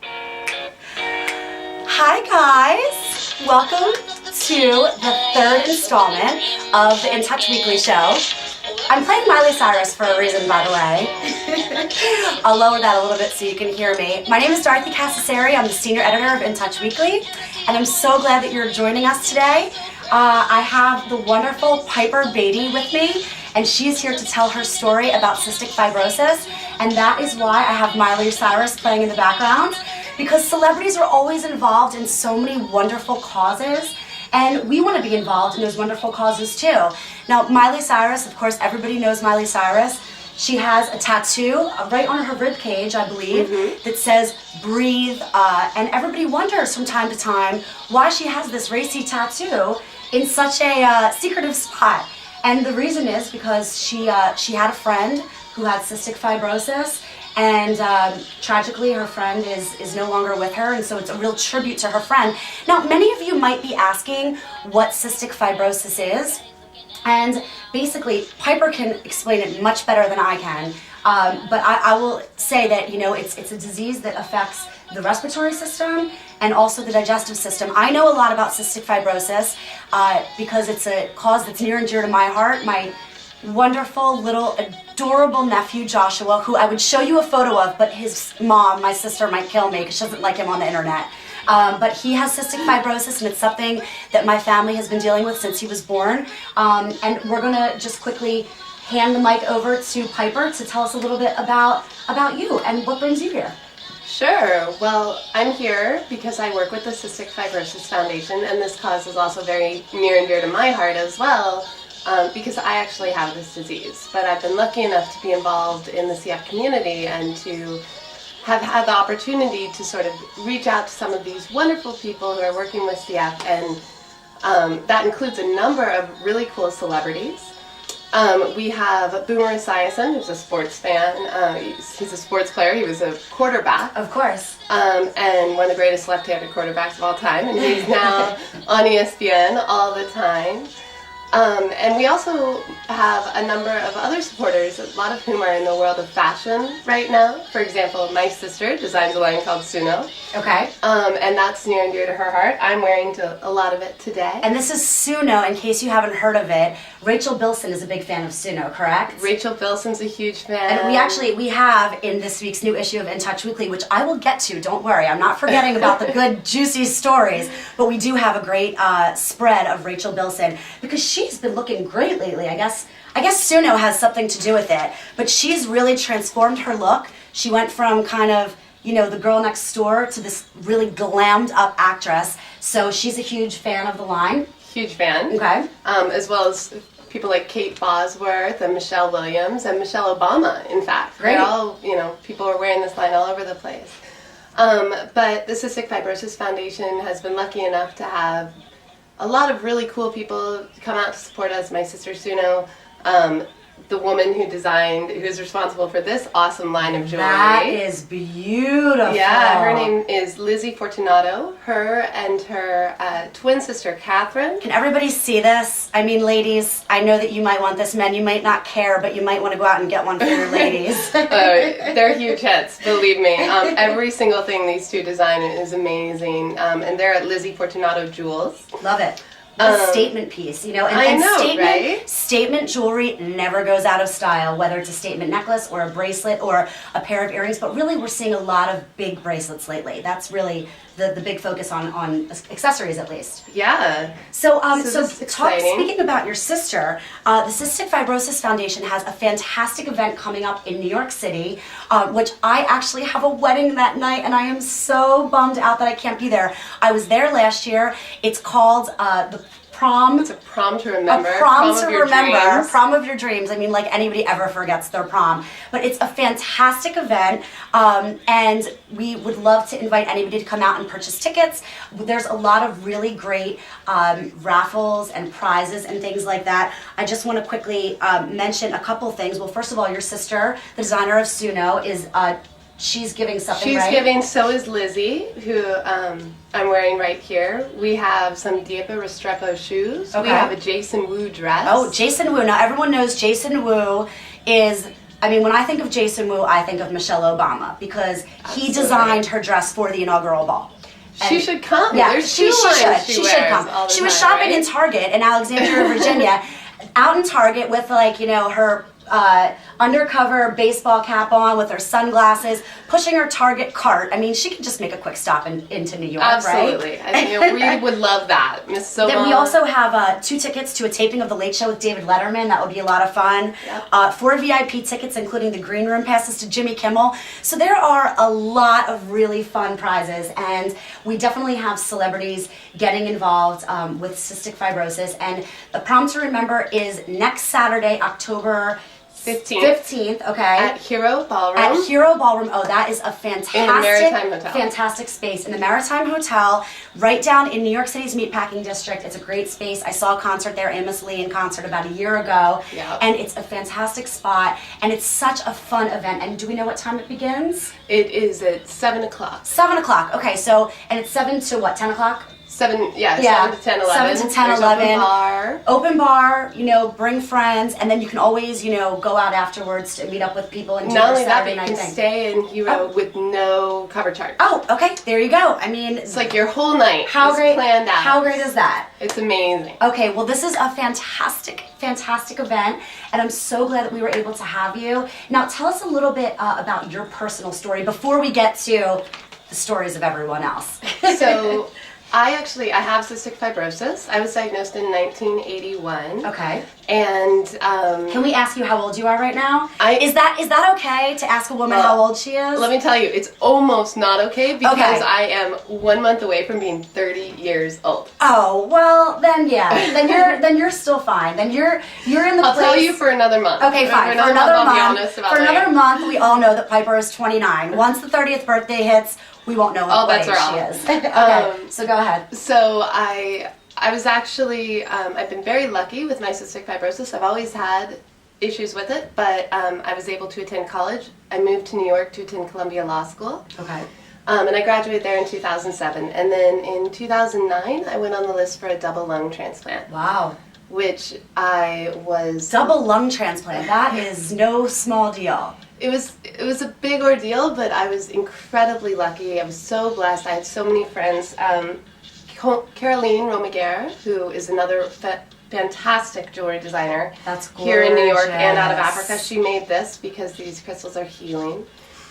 Hi guys! Welcome to the third installment of the In Touch Weekly show. I'm playing Miley Cyrus for a reason, by the way. I'll lower that a little bit so you can hear me. My name is Dorothy Cascerceri. I'm the senior editor of In Touch Weekly, and I'm so glad that you're joining us today. I have the wonderful Piper Beatty with me, and she's here to tell her story about cystic fibrosis, and that is why I have Miley Cyrus playing in the background, because celebrities are always involved in so many wonderful causes, and we want to be involved in those wonderful causes too. Now, Miley Cyrus, of course, everybody knows Miley Cyrus. She has a tattoo right on her rib cage, I believe, that says "Breathe," and everybody wonders from time to time why she has this racy tattoo in such a secretive spot. And the reason is because she had a friend who had cystic fibrosis, and tragically her friend is no longer with her, and so it's a real tribute to her friend. Now, many of you might be asking what cystic fibrosis is, and basically Piper can explain it much better than I can, but I will say that, you know, it's a disease that affects the respiratory system and also the digestive system. I know a lot about cystic fibrosis because it's a cause that's near and dear to my heart. My wonderful little adorable nephew Joshua, who I would show you a photo of, but his mom, my sister, might kill me because she doesn't like him on the internet. But he has cystic fibrosis, and it's something that my family has been dealing with since he was born. And we're gonna just quickly hand the mic over to Piper to tell us a little bit about you and what brings you here. Sure. Well, I'm here because I work with the Cystic Fibrosis Foundation, and this cause is also very near and dear to my heart as well, because I actually have this disease. But I've been lucky enough to be involved in the CF community and to have had the opportunity to sort of reach out to some of these wonderful people who are working with CF, and that includes a number of really cool celebrities. We have Boomer Esiason, who's a sports fan. He's a sports player. He was a quarterback. Of course. And one of the greatest left-handed quarterbacks of all time. And he's now on ESPN all the time. And we also have a number of other supporters, a lot of whom are in the world of fashion right now. For example, my sister designs a line called Suno. Okay. And that's near and dear to her heart. I'm wearing a lot of it today. And this is Suno, in case you haven't heard of it. Rachel Bilson is a big fan of Suno, correct? Rachel Bilson's a huge fan. And we have in this week's new issue of In Touch Weekly, which I will get to, don't worry, I'm not forgetting about the good, juicy stories, but we do have a great spread of Rachel Bilson, because she's been looking great lately. I guess Suno has something to do with it, but she's really transformed her look. She went from kind of, you know, the girl next door to this really glammed up actress, so she's a huge fan of the line. Huge fan. Okay. As well as people like Kate Bosworth and Michelle Williams and Michelle Obama, in fact. Great. They're all, you know, people are wearing this line all over the place. But the Cystic Fibrosis Foundation has been lucky enough to have a lot of really cool people come out to support us. My sister Suno, the woman who is responsible for this awesome line of jewelry. That is beautiful. Yeah, her name is Lizzie Fortunato. Her and her twin sister Catherine. Can everybody see this? I mean, ladies, I know that you might want this. Men, you might not care, but you might want to go out and get one for your ladies. They're huge hits, believe me. Every single thing these two design is amazing, and they're at Lizzie Fortunato Jewels. Love it. A statement piece, you know, and right? Statement jewelry never goes out of style, whether it's a statement necklace or a bracelet or a pair of earrings, but really we're seeing a lot of big bracelets lately. That's really the big focus on accessories, at least. Yeah. So speaking about your sister, the Cystic Fibrosis Foundation has a fantastic event coming up in New York City, which I actually have a wedding that night, and I am so bummed out that I can't be there. I was there last year. It's called the prom. It's a prom to remember. A prom to remember. Prom of your dreams. I mean, like anybody ever forgets their prom. But it's a fantastic event, and we would love to invite anybody to come out and purchase tickets. There's a lot of really great raffles and prizes and things like that. I just want to quickly mention a couple things. Well, first of all, your sister, the designer of Suno, is she's giving something, right? She's giving, so is Lizzie, who I'm wearing right here. We have some Dieppe Restrepo shoes. Okay. We have a Jason Wu dress. Oh, Jason Wu. Now, everyone knows Jason Wu is I mean, when I think of Jason Wu, I think of Michelle Obama because he designed her dress for the inaugural ball. And she should come. Yeah, There's she should come. She was shopping in Target in Alexandria, Virginia, out in Target with like, you know, her undercover baseball cap on with her sunglasses, pushing her Target cart. I mean, she could just make a quick stop into New York, Absolutely. right? I think we would love that, Miss Obama. Then we also have 2 tickets to a taping of The Late Show with David Letterman. That would be a lot of fun. Yep. 4 VIP tickets, including the green room passes to Jimmy Kimmel. So there are a lot of really fun prizes, and we definitely have celebrities getting involved with cystic fibrosis. And the prom to remember is next Saturday, October 15th, okay. At Hero Ballroom. At Hero Ballroom. Oh, that is a fantastic, fantastic space in the Maritime Hotel, right down in New York City's Meatpacking District. It's a great space. I saw a concert there, Amos Lee in concert about a year ago. Yep. And it's a fantastic spot, and it's such a fun event. And do we know what time it begins? It is at 7 o'clock. 7 o'clock. Okay, so, and it's 7 to what, 10 o'clock? 7 to 10, 11. 7 to 10, 11. Open bar. Open bar, you know, bring friends, and then you can always, you know, go out afterwards to meet up with people and do Not your only that, Saturday but you night can thing. stay in Hero with no cover charge. Oh, okay, there you go. I mean, It's like your whole night is planned out. How great is that? It's amazing. Okay, well, this is a fantastic, fantastic event, and I'm so glad that we were able to have you. Now, tell us a little bit about your personal story before we get to the stories of everyone else. So, I have cystic fibrosis. I was diagnosed in 1981. Okay. And can we ask you how old you are right now? Is that okay to ask a woman how old she is? Let me tell you, it's almost not okay because I am 1 month away from being 30 years old. Oh, well, then yeah. then you're still fine. Then you're in the I'll place. tell you for another month. Okay, fine. For another month, I'll be honest about for another month, we all know that Piper is 29. Once the 30th birthday hits, we won't know what age she is. Okay, so go ahead. So I was actually, I've been very lucky with my cystic fibrosis. I've always had issues with it, but I was able to attend college. I moved to New York to attend Columbia Law School. Okay. And I graduated there in 2007. And then in 2009, I went on the list for a double lung transplant. Wow. Which I was... Double lung transplant, that is no small deal. It was a big ordeal, but I was incredibly lucky. I was so blessed. I had so many friends. Caroline Romaguer, who is another fantastic jewelry designer. That's gorgeous. Here in New York and out of Africa. She made this because these crystals are healing.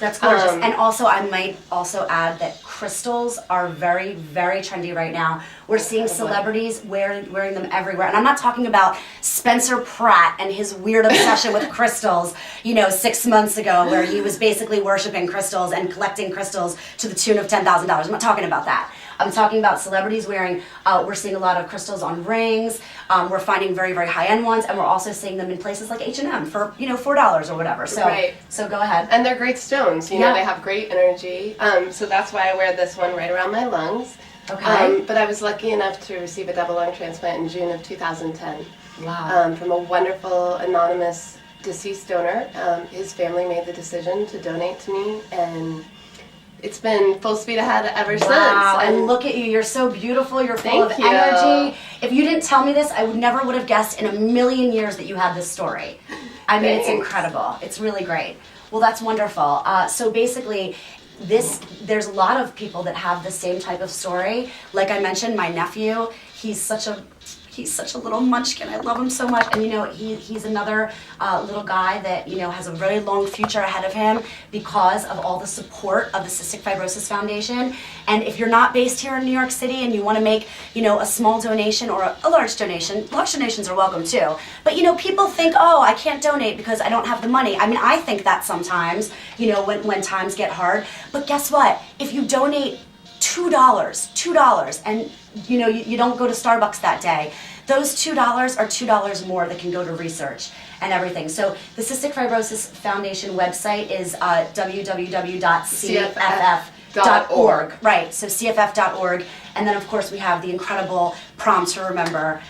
That's gorgeous. And also, I might also add that crystals are very, very trendy right now. We're seeing celebrities wearing them everywhere. And I'm not talking about Spencer Pratt and his weird obsession with crystals, 6 months ago, where he was basically worshiping crystals and collecting crystals to the tune of $10,000. I'm not talking about that. I'm talking about celebrities wearing, we're seeing a lot of crystals on rings. We're finding very, very high-end ones, and we're also seeing them in places like H&M for, $4 or whatever. So, right. So go ahead. And they're great stones. They have great energy. So that's why I wear this one right around my lungs. Okay. But I was lucky enough to receive a double lung transplant in June of 2010. Wow. From a wonderful anonymous deceased donor. His family made the decision to donate to me, and it's been full speed ahead ever since. Wow, and look at you. You're so beautiful. You're full of energy. If you didn't tell me this, I never would have guessed in a million years that you had this story. I mean, It's incredible. It's really great. Well, that's wonderful. So basically, there's a lot of people that have the same type of story. Like I mentioned, my nephew, he's such a little munchkin. I love him so much. And he's another little guy that has a very long future ahead of him because of all the support of the Cystic Fibrosis Foundation. And if you're not based here in New York City and you want to make a small donation or a large donation, large donations are welcome too. But people think, oh, I can't donate because I don't have the money. I mean, I think that sometimes when times get hard. But guess what? If you donate $2 and you don't go to Starbucks that day, those $2 are $2 more that can go to research and everything. So the Cystic Fibrosis Foundation website is www.cff.org. Right, so cff.org. And then of course we have the incredible prom to remember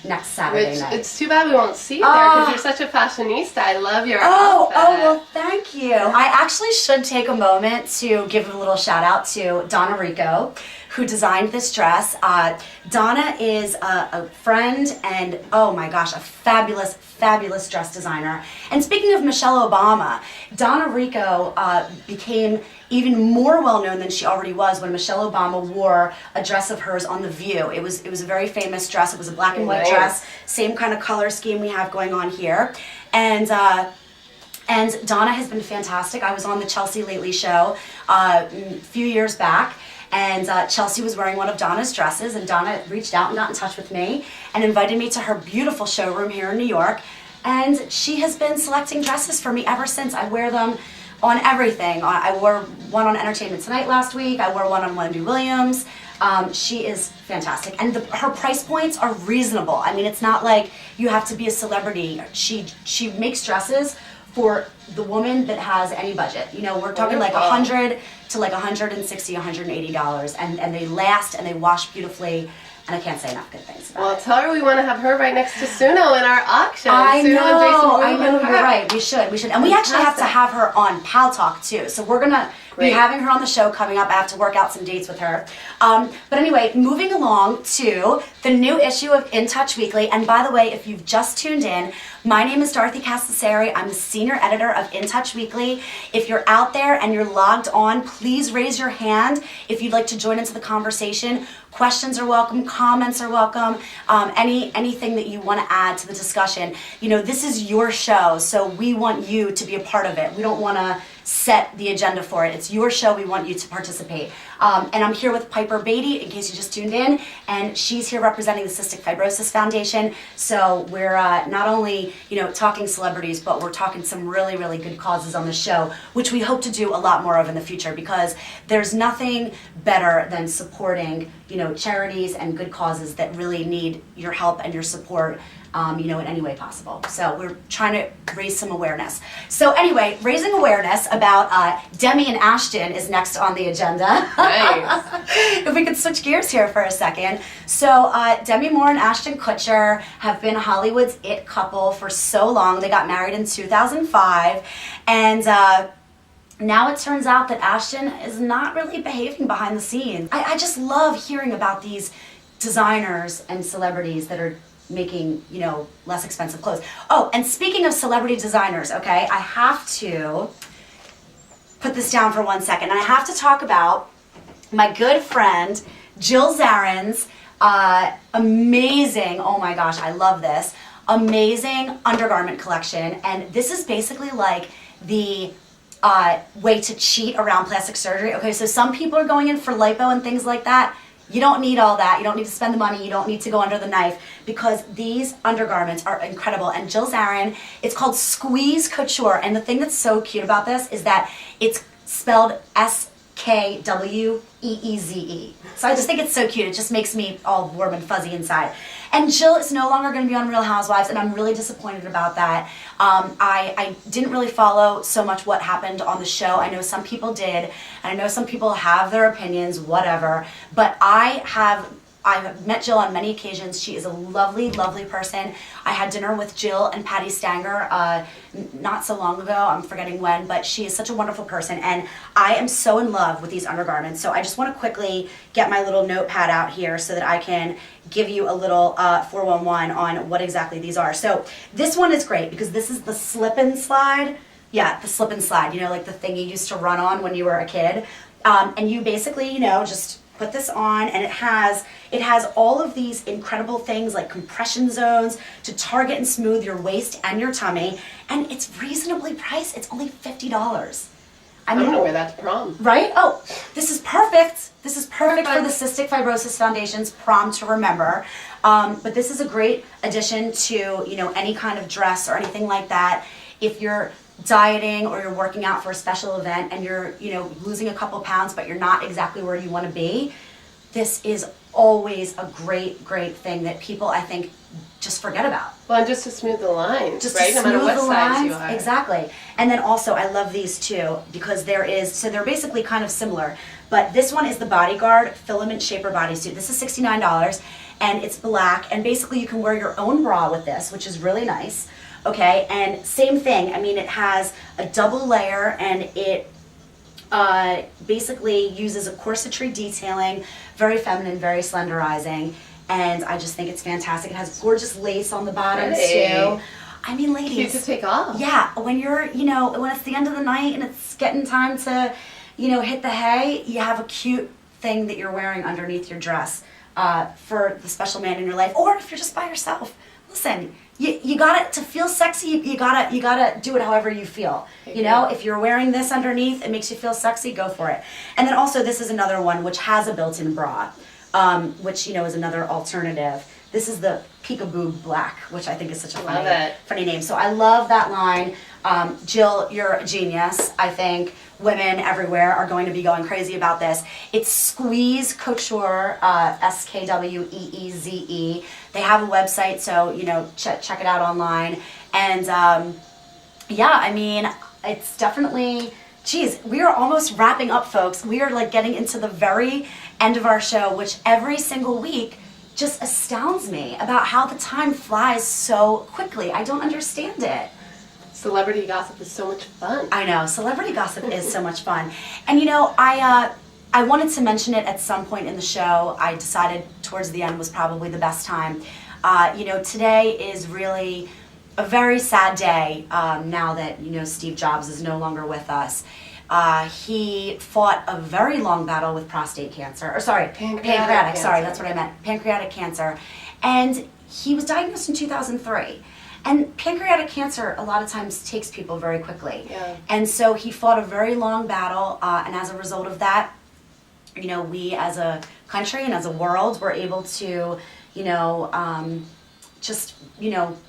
next Saturday night. It's too bad we won't see you there because you're such a fashionista. I love your outfit. Well, thank you. I actually should take a moment to give a little shout out to Donna Rico, who designed this dress. Donna is a friend and, oh my gosh, a fabulous, fabulous dress designer. And speaking of Michelle Obama, Donna Rico became even more well-known than she already was when Michelle Obama wore a dress of hers on The View. It was a very famous dress. It was a black and white dress, same kind of color scheme we have going on here. And Donna has been fantastic. I was on the Chelsea Lately show a few years back, and Chelsea was wearing one of Donna's dresses, and Donna reached out and got in touch with me and invited me to her beautiful showroom here in New York. And she has been selecting dresses for me ever since. I wear them on everything. I wore one on Entertainment Tonight last week. I wore one on Wendy Williams. She is fantastic, and her price points are reasonable. I mean, it's not like you have to be a celebrity. She makes dresses for the woman that has any budget. You know, we're talking like $100 to like $160, $180, and they last and they wash beautifully. And I can't say enough good things about it. Well, tell her we want to have her right next to Suno in our auction. I Suno know, and Jason I know, you're right. We should. And we actually have to have her on Paltalk too. So we're going to be having her on the show coming up. I have to work out some dates with her. But anyway, moving along to the new issue of In Touch Weekly. And by the way, if you've just tuned in, my name is Dorothy Cascerceri. I'm the senior editor of In Touch Weekly. If you're out there and you're logged on, please raise your hand if you'd like to join into the conversation. Questions are welcome, comments are welcome, anything that you want to add to the discussion. You know, this is your show, so we want you to be a part of it. We don't want to set the agenda for it. It's your show. We want you to participate. And I'm here with Piper Beatty, in case you just tuned in, and she's here representing the Cystic Fibrosis Foundation. So we're not only, talking celebrities, but we're talking some really, really good causes on the show, which we hope to do a lot more of in the future, because there's nothing better than supporting, charities and good causes that really need your help and your support, in any way possible. So we're trying to raise some awareness. So anyway, raising awareness about Demi and Ashton is next on the agenda. Nice. If we could switch gears here for a second. So Demi Moore and Ashton Kutcher have been Hollywood's it couple for so long. They got married in 2005, and now it turns out that Ashton is not really behaving behind the scenes. I just love hearing about these designers and celebrities that are making, less expensive clothes. Oh, and speaking of celebrity designers, okay, I have to put this down for 1 second. And I have to talk about my good friend, Jill Zarin's amazing, oh my gosh, I love this, amazing undergarment collection. And this is basically like the way to cheat around plastic surgery. Okay, so some people are going in for lipo and things like that. You don't need all that. You don't need to spend the money. You don't need to go under the knife, because these undergarments are incredible. And Jill Zarin, it's called Skweez Couture. And the thing that's so cute about this is that it's spelled SKWEEZE. So I just think it's so cute. It just makes me all warm and fuzzy inside. And Jill is no longer going to be on Real Housewives, and I'm really disappointed about that. I didn't really follow so much what happened on the show. I know some people did, and I know some people have their opinions, whatever. But I have met Jill on many occasions. She is a lovely, lovely person. I had dinner with Jill and Patty Stanger not so long ago. I'm forgetting when, but she is such a wonderful person, and I am so in love with these undergarments. So I just want to quickly get my little notepad out here so that I can give you a little 411 on what exactly these are. So this one is great because this is the slip and slide. Yeah, the slip and slide, like the thing you used to run on when you were a kid. And you basically, just put this on, and it has all of these incredible things like compression zones to target and smooth your waist and your tummy, and it's reasonably priced. It's only $50. I'm gonna wear that to prom. Right? Oh, this is perfect. This is perfect for the Cystic Fibrosis Foundation's Prom to Remember. But this is a great addition to any kind of dress or anything like that. If you're dieting or you're working out for a special event and you're losing a couple pounds but you're not exactly where you want to be, this is always a great thing that people, I think, just forget about. Well, and just to smooth the lines, just right? To no matter what the size lines, you are. exactly. And then also I love these too, because they're basically kind of similar, but this one is the Bodyguard Filament Shaper Bodysuit. This is $69 and it's black, and basically you can wear your own bra with this, which is really nice. Okay, and same thing. I mean, it has a double layer, and it basically uses a corsetry detailing, very feminine, very slenderizing, and I just think it's fantastic. It has gorgeous lace on the bottoms too. I mean, ladies. Cute to take off. Yeah, when you're, when it's the end of the night and it's getting time to, hit the hay, you have a cute thing that you're wearing underneath your dress for the special man in your life, or if you're just by yourself. Listen, you got it to feel sexy. You gotta do it however you feel. If you're wearing this underneath, it makes you feel sexy. Go for it. And then also, this is another one which has a built-in bra, which is another alternative. This is the Peekaboo Black, which I think is such a funny name. So I love that line. Jill, you're a genius. I think women everywhere are going to be going crazy about this. It's Skweez Couture, Skweeze. They have a website, so check it out online. And it's definitely. Geez, we are almost wrapping up, folks. We are getting into the very end of our show, which every single week just astounds me about how the time flies so quickly. I don't understand it. Celebrity gossip is so much fun. I know, celebrity gossip is so much fun. And I wanted to mention it at some point in the show. I decided towards the end was probably the best time. Today is really a very sad day now that, Steve Jobs is no longer with us. He fought a very long battle with prostate cancer, pancreatic cancer. Sorry, that's what I meant. Pancreatic cancer. And he was diagnosed in 2003. And pancreatic cancer a lot of times takes people very quickly. Yeah. And so he fought a very long battle, and as a result of that, we as a country and as a world were able to, be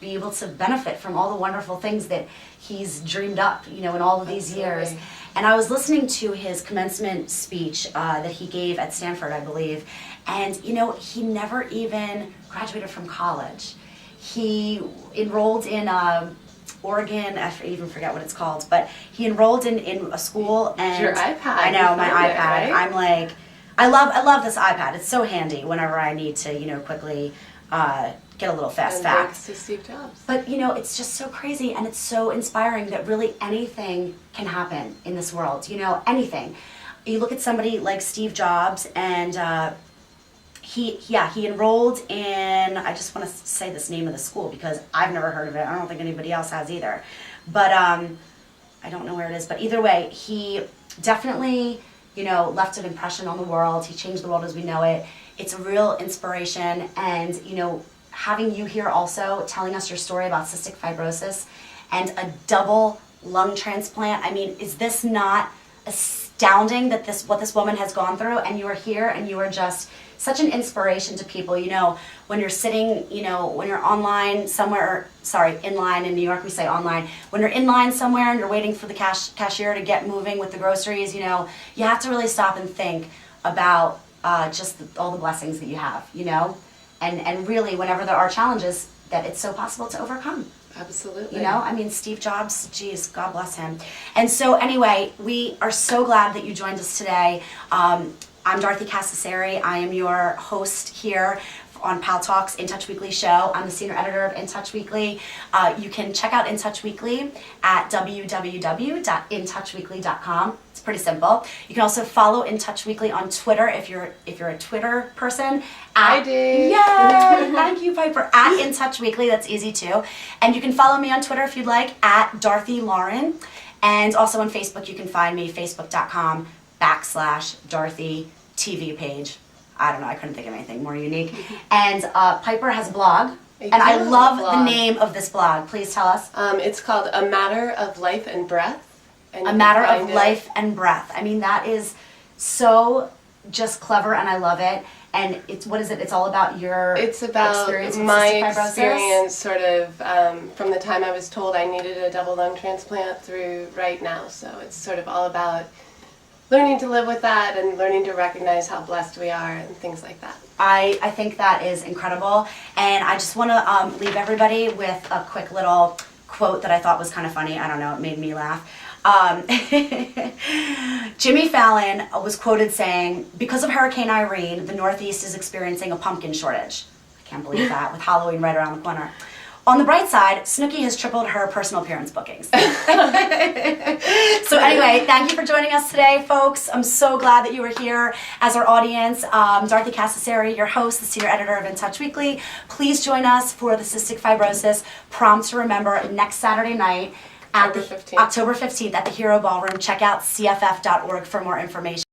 able to benefit from all the wonderful things that he's dreamed up, in all of these years. And I was listening to his commencement speech that he gave at Stanford, I believe, and he never even graduated from college. He enrolled in Oregon, I even forget what it's called, but he enrolled in a school. And your iPad. I know, my iPad. Right? I'm like, I love this iPad. It's so handy whenever I need to, quickly get a little fast fact. Thanks to Steve Jobs. But it's just so crazy, and it's so inspiring that really anything can happen in this world. Anything. You look at somebody like Steve Jobs, and he enrolled in. I just want to say this name of the school because I've never heard of it. I don't think anybody else has either. But I don't know where it is. But either way, he definitely left an impression on the world. He changed the world as we know it. It's a real inspiration, and having you here also telling us your story about cystic fibrosis and a double lung transplant. I mean, is this not astounding that what this woman has gone through? And you are here, and you are just such an inspiration to people. When you're sitting, when you're online somewhere, in line in New York, we say online. When you're in line somewhere and you're waiting for the cashier to get moving with the groceries, you have to really stop and think about all the blessings that you have, and really whenever there are challenges, that it's so possible to overcome. Absolutely. Steve Jobs, geez, God bless him. And so anyway, we are so glad that you joined us today. I'm Dorothy Cascerceri. I am your host here on Paltalk's In Touch Weekly show. I'm the senior editor of In Touch Weekly. You can check out In Touch Weekly at www.intouchweekly.com. It's pretty simple. You can also follow In Touch Weekly on Twitter if you're a Twitter person. I do. Yay! Thank you, Piper. At In Touch Weekly. That's easy too. And you can follow me on Twitter if you'd like at Dorothy Lauren. And also on Facebook, you can find me facebook.com/Dorothy TV page. I don't know, I couldn't think of anything more unique. And Piper has a blog, and I love the name of this blog. Please tell us. It's called A Matter of Life and Breath. And A Matter of Life and Breath. I mean, that is so just clever, and I love it. And what is it? It's all about your experience with my cystic fibrosis? experience, sort of, from the time I was told I needed a double lung transplant through right now. So it's sort of all about learning to live with that and learning to recognize how blessed we are and things like that. I think that is incredible. And I just want to leave everybody with a quick little quote that I thought was kind of funny. I don't know, it made me laugh. Jimmy Fallon was quoted saying, "Because of Hurricane Irene, the Northeast is experiencing a pumpkin shortage." I can't believe that, with Halloween right around the corner. On the bright side, Snooki has tripled her personal appearance bookings. So anyway, thank you for joining us today, folks. I'm so glad that you were here as our audience. Dorothy Cascerceri, your host, the senior editor of In Touch Weekly. Please join us for the Cystic Fibrosis Prom to Remember next Saturday night at October 15th. October 15th at the Hero Ballroom. Check out cff.org for more information.